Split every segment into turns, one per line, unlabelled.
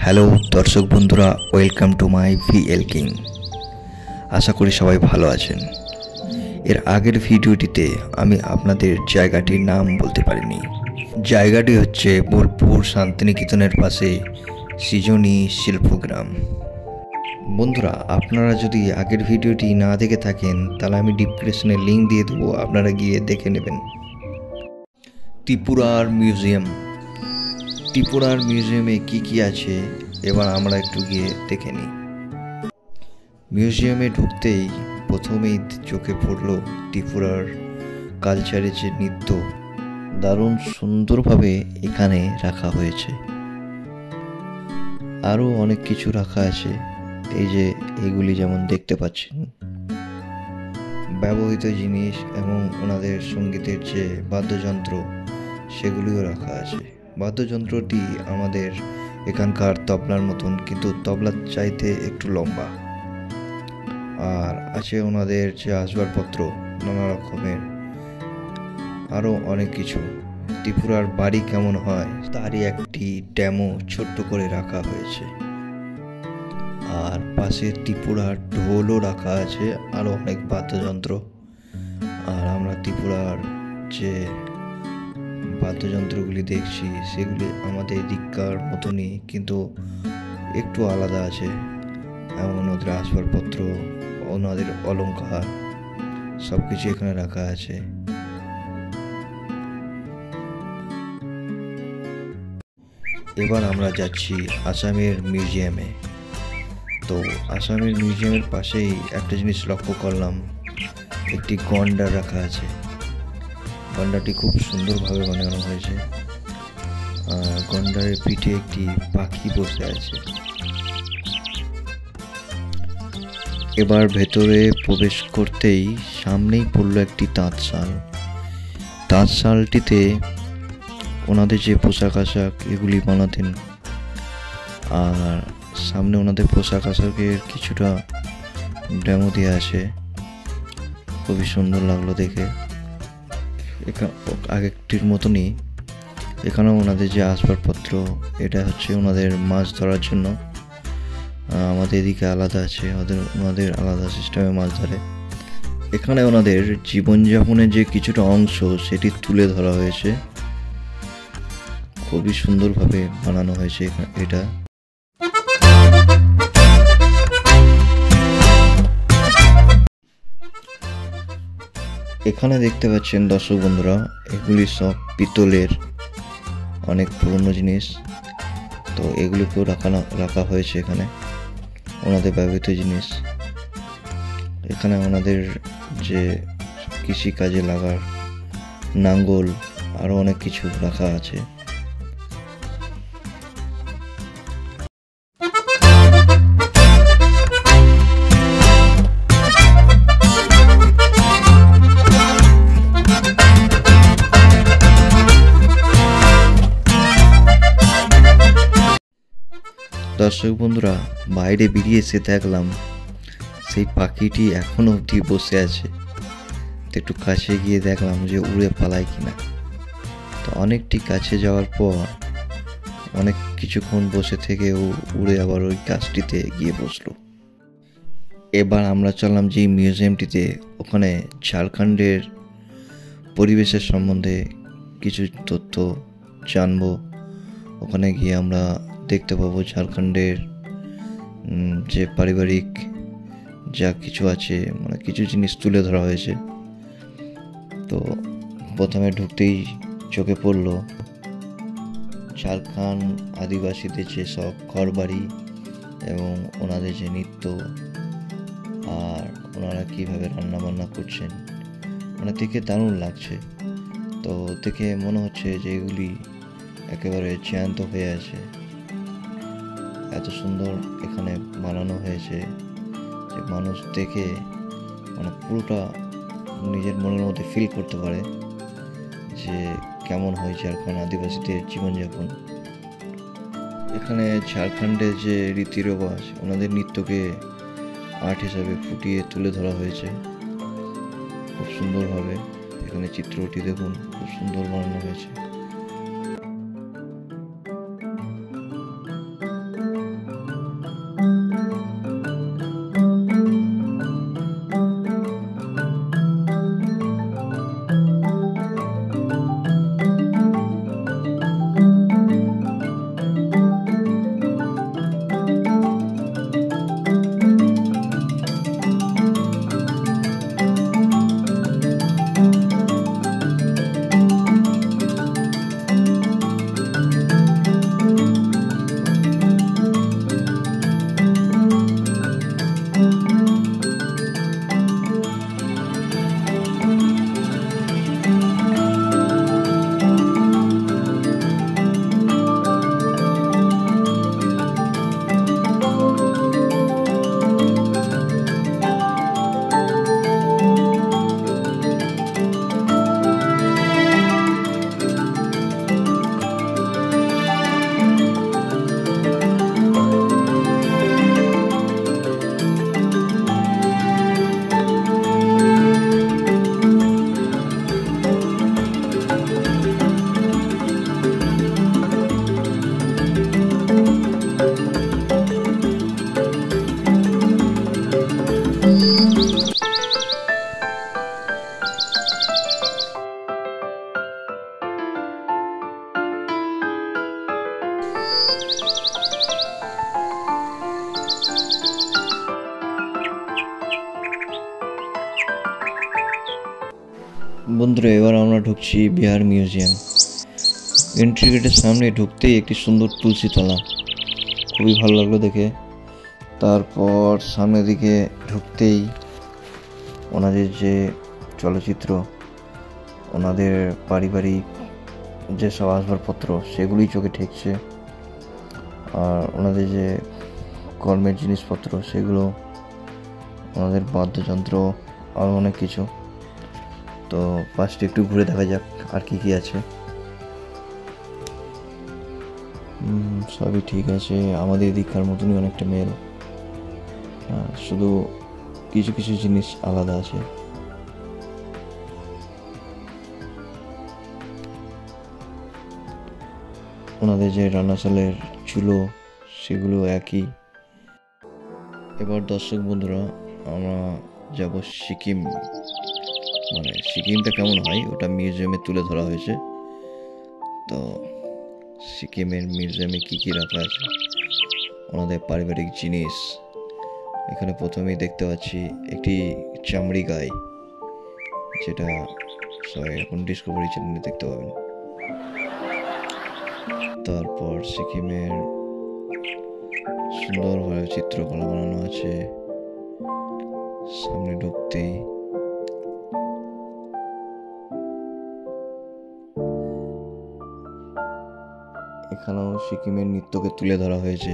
Hello দর্শক বন্ধুরা, welcome to my vlogging. আশা করি সবাই ভালো আছেন। এর আগের ভিডিওটিতে আমি আপনাদের জায়গাটির নাম বলতে পারিনি। জায়গাটি হচ্ছে বোলপুর শান্তিনিকেতনের পাশে সৃজনী শিল্পগ্রাম। বন্ধুরা, আপনারা যদি আগের ভিডিওটি না দেখে থাকেন তাহলে আমি ডিসক্রিপশনে লিঙ্ক দিয়ে দেবো, আপনারা গিয়ে দেখে নেবেন। ত্রিপুরার মিউজিয়াম। ত্রিপুরার মিউজিয়ামে কি আছে এবার আমরা একটু গিয়ে দেখে নিই। মিউজিয়ামে ঢুকতেই প্রথমেই চোখে পড়ল ত্রিপুরার কালচারের যে নৃত্য, দারুণ সুন্দরভাবে এখানে রাখা হয়েছে। আরও অনেক কিছু রাখা আছে, এই যে এগুলি যেমন দেখতে পাচ্ছেন, ব্যবহৃত জিনিস এবং ওনাদের সঙ্গীতের যে বাদ্যযন্ত্র সেগুলিও রাখা আছে। বাদ্যযন্ত্রটি আমাদের এখানকার তবলার মতন, কিন্তু তবলার চাইতে একটু লম্বা। আর আছে ওনাদের যে আসবাবপত্র, নানা রকমের আরও অনেক কিছু। ত্রিপুরার বাড়ি কেমন হয় তারই একটি ডেমো ছোট্ট করে রাখা হয়েছে। আর পাশে ত্রিপুরার ঢোলও রাখা আছে, আরও অনেক বাদ্যযন্ত্র। আর আমরা ত্রিপুরার যে বাদ্যযন্ত্রগুলি দেখছি সেগুলি আমাদের এদিককার মতনই, কিন্তু একটু আলাদা আছে। এমন ওদের আসবাবপত্র, ওনাদের অলংকার সব কিছু এখানে রাখা আছে। এবার আমরা যাচ্ছি আসামের মিউজিয়ামে। তো আসামের মিউজিয়ামের পাশেই একটা জিনিস লক্ষ্য করলাম, একটি গন্ডার রাখা আছে। গন্ডারটি খুব সুন্দরভাবে বানানো হয়েছে। গন্ডারের পিঠে একটি পাখি বসে আছে। এবার ভেতরে প্রবেশ করতেই সামনেই পড়ল একটি তাঁতশাল। তাঁতশালটিতে ওনাদের যে পোশাক আশাক এগুলি বানাতেন, আর সামনে ওনাদের পোশাক আশাকের কিছুটা ডেমো দিয়ে আছে। খুবই সুন্দর লাগলো দেখে। আগেরটির মতনই এখানেও ওনাদের যে আসবাবপত্র, এটা হচ্ছে ওনাদের মাছ ধরার জন্য। আমাদের এদিকে আলাদা আছে, ওনাদের আলাদা সিস্টেমে মাছ ধরে। এখানে ওনাদের জীবনযাপনের যে কিছুটা অংশ সেটি তুলে ধরা হয়েছে। খুবই সুন্দরভাবে বানানো হয়েছে এটা। এখানে দেখতে পাচ্ছেন দর্শক বন্ধুরা, এগুলি সব পিতলের অনেক পুরনো জিনিস। তো এগুলিকেও রাখা হয়েছে এখানে, ওনাদের ব্যবহৃত জিনিস। এখানে ওনাদের যে কৃষিকাজে লাগার নাঙ্গল, আরও অনেক কিছু রাখা আছে। দর্শক বন্ধুরা, বাইরে বেরিয়ে এসে দেখলাম সেই পাখিটি এখনো অবধি বসে আছে। তো একটু কাছে গিয়ে দেখলাম যে উড়ে পালায় কিনা। তো অনেকটি কাছে যাওয়ার পর অনেক কিছুক্ষণ বসে থেকে ও উড়ে আবার ওই গাছটিতে গিয়ে বসলো। এবার আমরা চললাম যে মিউজিয়ামটিতে, ওখানে ঝাড়খণ্ডের পরিবেশের সম্বন্ধে কিছু তথ্য জানবো। ওখানে গিয়ে আমরা দেখতে পাবো ঝাড়খণ্ডের যে পারিবারিক যা কিছু আছে, মানে কিছু জিনিস তুলে ধরা হয়েছে। তো প্রথমে ঢুকতেই চোখে পড়ল ঝাড়খণ্ড আদিবাসীদের যে সব ঘরবাড়ি এবং ওনাদের যে নৃত্য, আর ওনারা কীভাবে রান্নাবান্না করছেন, মানে দেখে দারুণ লাগছে। তো দেখে মনে হচ্ছে যে এগুলি একেবারে জ্যান্ত হয়ে আছে। এত সুন্দর এখানে বানানো হয়েছে যে মানুষ দেখে মানে পুরোটা নিজের মনের মধ্যে ফিল করতে পারে যে কেমন হয় ঝাড়খণ্ড আদিবাসীদের জীবনযাপন। এখানে ঝাড়খণ্ডের যে রীতি রেওয়াজ, ওনাদের নৃত্যকে আর্ট হিসাবে ফুটিয়ে তুলে ধরা হয়েছে খুব সুন্দরভাবে। এখানে চিত্রটি দেখুন, খুব সুন্দর বানানো হয়েছে। বন্ধুরা, এবার আমরা ঢুকছি বিহার মিউজিয়াম। এন্ট্রি গেটের সামনে ঢুকতেই একটি সুন্দর তুলসীতলা, খুবই ভালো লাগলো দেখে। তারপর সামনের দিকে ঢুকতেই ওনাদের যে চলচ্চিত্র, ওনাদের পারিবারিক যেসব আসবাবপত্র সেগুলি চোখে ঠেকছে, আর ওনাদের যে কর্মের জিনিসপত্র সেগুলো, ওনাদের বাদ্যযন্ত্র, আর অনেক কিছু। তো পাশটি একটু ঘুরে দেখা যাক আর কি কি আছে। সবই ঠিক আছে, আমাদের এদিককার মতনই অনেকটা মেল, শুধু কিছু কিছু জিনিস আলাদা আছে। ওনাদের যে রান্নাশালের চুলো সেগুলো একই। এবার দর্শক বন্ধুরা, আমরা যাব সিকিম। মানে সিকিমটা কেমন হয় ওটা মিউজিয়ামে তুলে ধরা হয়েছে। তো সিকিমের মিউজিয়ামে কি কি রাখা আছে, ওনাদের পারিবারিক জিনিস। এখানে প্রথমেই দেখতে পাচ্ছি একটি চামড়ি গাই, যেটা সবাই এখন ডিসকভারি চ্যানেলে দেখতে পাবেন। তারপর সিকিমের সুন্দরভাবে চিত্রকলা বানানো আছে। সামনে ঢুকতেই এখানেও সিকিমের নৃত্যকে তুলে ধরা হয়েছে।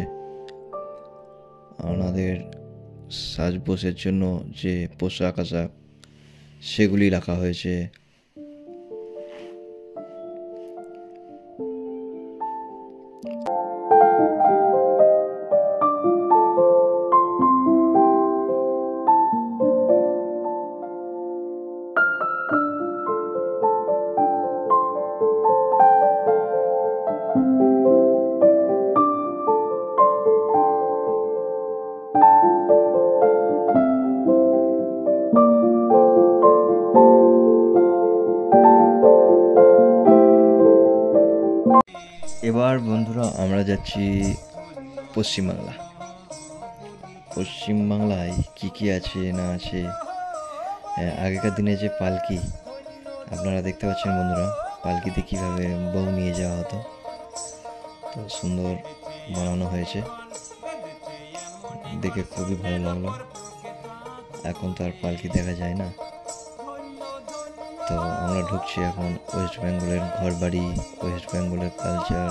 ওনাদের সাজগোজের জন্য যে পোশাক আশাক সেগুলি রাখা হয়েছে। এবার বন্ধুরা আমরা যাচ্ছি পশ্চিমবাংলা। পশ্চিমবাংলায় কি কি আছে না আছে, আগেকার দিনে যে পালকি আপনারা দেখতে পাচ্ছেন বন্ধুরা, পালকিতে কীভাবে বউ নিয়ে যাওয়া হতো, তো সুন্দর বানানো হয়েছে, দেখে খুবই ভালো লাগলো। এখন তো আর পালকি দেখা যায় না। তো আমরা ঢুকছি এখন ওয়েস্ট বেঙ্গলের ঘরবাড়ি, ওয়েস্ট বেঙ্গলের কালচার।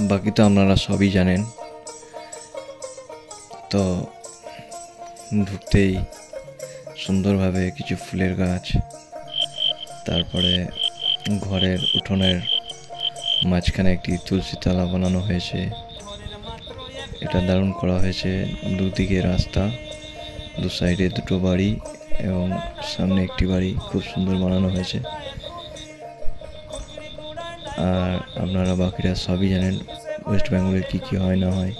বাকি তো আপনারা সবই জানেন। তো ঢুকতেই সুন্দরভাবে কিছু ফুলের গাছ, তারপরে ঘরের উঠোনের মাঝখানে একটি তুলসীতলা বানানো হয়েছে। এটা দারুণ করা হয়েছে, দুদিকে রাস্তা, দু সাইডে দুটো বাড়ি এবং সামনে একটি বাড়ি, খুব সুন্দর বানানো হয়েছে। আর আপনারা বাকিরা সবই জানেন ওয়েস্ট বেঙ্গলের কী কী হয় না হয়।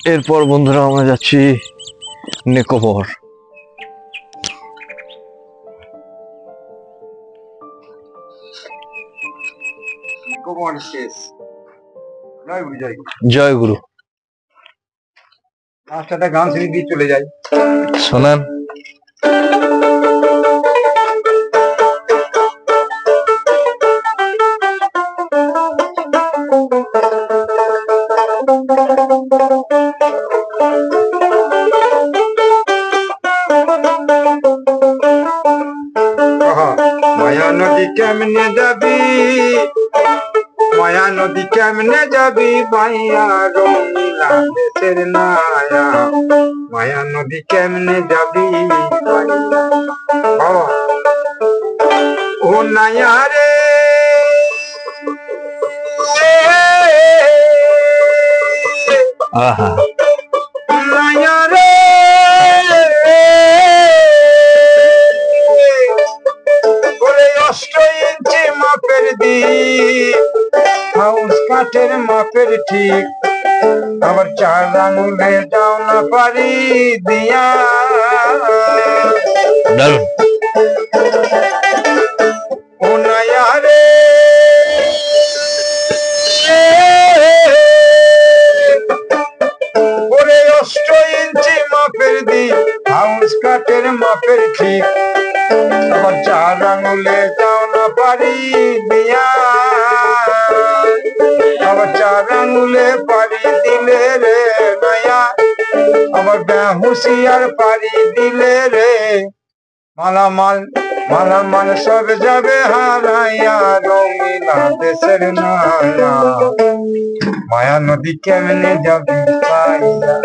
এরপর বন্ধুরা আমরা যাচ্ছি নিকোবর। জয় গুরু।
একটা গান শুনে দিয়ে চলে যাই,
শোনান।
মায়া নদী কেমনে যাবি, মায়া নদী কেমনে যাবি ভাইয়া রঙিলা দেশের নায়া, মায়া নদী কেমনে যাবি বাবা ও নায়া রে,
আহা
নায়া রে ওরে 8 ইঞ্চি মাপের দি হাউস কাঠের মাপের ঠিক, আবার 4 আঙুলে যাও না পারি দিয়া,
দারুণ।
ও নায়া রে ওরে 8 ইঞ্চি মাপের দি হাউস কাঠের মাপের ঠিক, আবার 4 আঙুলে যাও না পারি দিয়া, আবার 4 আঙুলে পারি দিলে রে নায়া, আবার বেহুশিয়ার পারি দিলে রে, মালামাল মালামাল সব যাবে হারাইয়া রঙিলা দেশের নায়া, মায়া নদী কেমনে যাবি পাইয়া,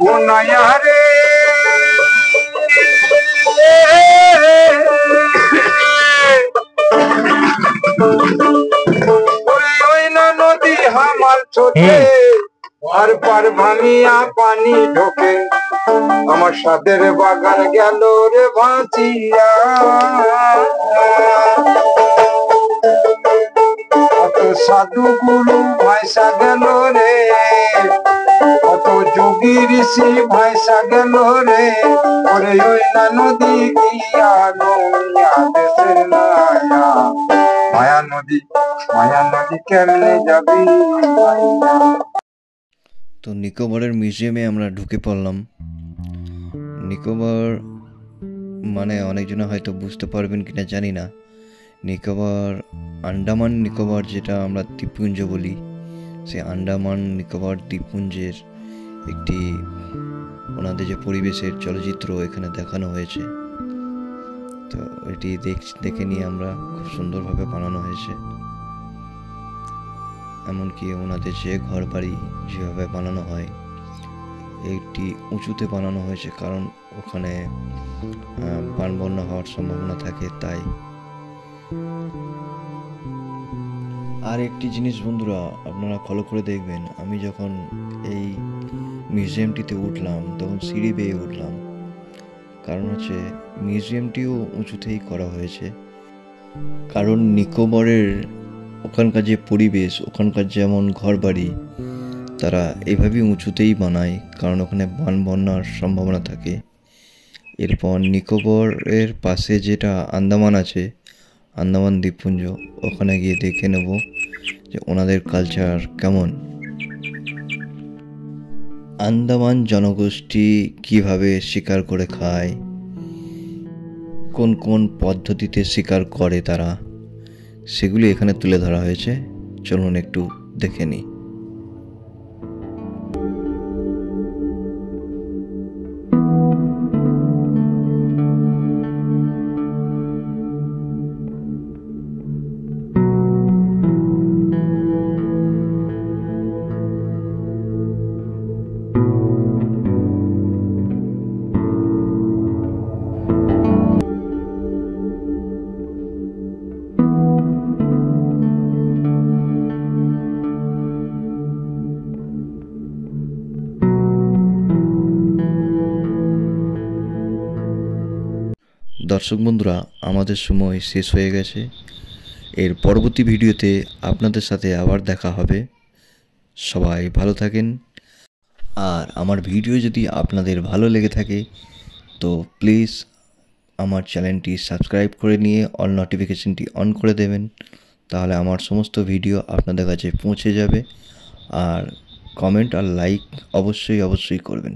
ও নায়া রে ওই না নদী হামাল ছোটে আর পার ভাঙিয়া পানি ঢোকে, আমার সাদের বাগান গেল রে ভাসিয়া, কত সাধু গুরু ভাইসা গেল রে, কত যোগী ঋষি ভাইসা গেল রে, ওরে ওই না নদী গিয়া গইয়া দেশের নায়া, মায়া নদী কেমনে যাবি।
তো নিকোবরের মিউজিয়ামে আমরা ঢুকে পড়লাম। নিকোবর মানে অনেকজনে হয়তো বুঝতে পারবেন কিনা জানি না, নিকোবর আন্দামান নিকোবর যেটা আমরা দ্বীপপুঞ্জ বলি, সেই আন্দামান নিকোবর দ্বীপপুঞ্জের একটি ওনাদের যে পরিবেশের চলচ্চিত্র এখানে দেখানো হয়েছে। তো এটি দেখে নিয়ে আমরা খুব সুন্দরভাবে বানানো হয়েছে, এমনকি ওনাদের যে ঘর বাড়ি যেভাবে বানানো হয় একটি উঁচুতে বানানো হয়েছে, কারণ ওখানে বানবন্যা হওয়ার সম্ভাবনা থাকে তাই। আর একটি জিনিস বন্ধুরা আপনারা ফলো করে দেখবেন, আমি যখন এই মিউজিয়ামটিতে উঠলাম তখন সিঁড়ি বেয়ে উঠলাম, কারণ হচ্ছে মিউজিয়ামটিও উঁচুতেই করা হয়েছে, কারণ নিকোবরের ওখানকার যে পরিবেশ, ওখানকার যেমন ঘর বাড়ি তারা এভাবেই উঁচুতেই বানায়, কারণ ওখানে বন্যার সম্ভাবনা থাকে। এরপর নিকোবরের পাশে যেটা আন্দামান আছে, আন্দামান দ্বীপপুঞ্জ, ওখানে গিয়ে দেখে নেব যে ওনাদের কালচার কেমন, আন্দামান জনগোষ্ঠী কিভাবে শিকার করে খায়, কোন কোন পদ্ধতিতে শিকার করে তারা, সেগুলি এখানে তুলে ধরা হয়েছে। চলুন একটু দেখে নিই। দর্শক বন্ধুরা, আমাদের সময় শেষ হয়ে গেছে। এর পরবর্তী ভিডিওতে আপনাদের সাথে আবার দেখা হবে। সবাই ভালো থাকেন। আর আমার ভিডিও যদি আপনাদের ভালো লেগে থাকে তো প্লিজ আমার চ্যানেলটি সাবস্ক্রাইব করে নিয়ে অল নোটিফিকেশনটি অন করে দেবেন, তাহলে আমার সমস্ত ভিডিও আপনাদের কাছে পৌঁছে যাবে। আর কমেন্ট আর লাইক অবশ্যই করবেন।